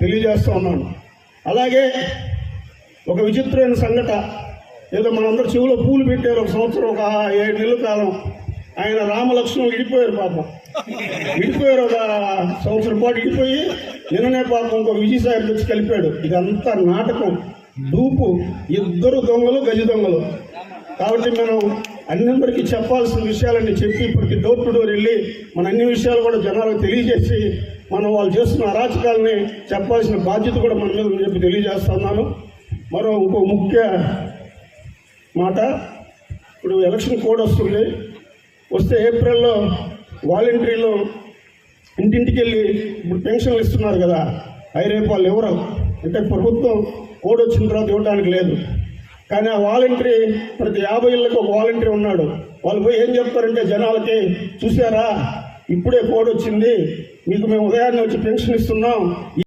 తెలియజేస్తూ ఉన్నాను. అలాగే ఒక విచిత్రమైన సంఘటన, ఏదో మనందరూ చెవులో పూలు పెట్టారు ఒక సంవత్సరం, ఒక 7 నెలల కాలం. ఆయన రామలక్ష్మణులు విడిపోయారు పాపం, విడిపోయారు. ఒక సంవత్సరం పాటు విడిపోయి నిన్ననే పాపం ఇంకొక విజయసాయి వచ్చి కలిపాడు. ఇదంతా నాటకం, డూపు, ఇద్దరు దొంగలు, గజ దొంగలు. కాబట్టి మనం అందరికీ చెప్పాల్సిన విషయాలన్నీ చెప్పి ఇప్పటికి డోర్ టు డోర్ వెళ్ళి మన అన్ని విషయాలు కూడా జనాలకు తెలియజేసి మనం వాళ్ళు చేస్తున్న అరాచకాలని చెప్పాల్సిన బాధ్యత కూడా మన మీద ఉందని చెప్పి తెలియజేస్తున్నాను. ఇంకో ముఖ్య మాట, ఇప్పుడు ఎలక్షన్ కోడ్ వస్తే ఏప్రిల్లో వాలంటరీలో ఇంటింటికి వెళ్ళి ఇప్పుడు పెన్షన్లు ఇస్తున్నారు కదా, అవి రేపు వాళ్ళు ఎవరు అంటే ప్రభుత్వం కోడ్ వచ్చిన తర్వాత ఇవ్వడానికి లేదు. కానీ ఆ వాలంటరీ ప్రతి 50 ఇళ్ళకి ఒక వాలంటరీ ఉన్నాడు. వాళ్ళు పోయి ఏం చెప్తారంటే జనాలకి, చూసారా ఇప్పుడే కోడ్ వచ్చింది, మీకు మేము ఉదయాన్నే వచ్చి పెన్షన్ ఇస్తున్నాం.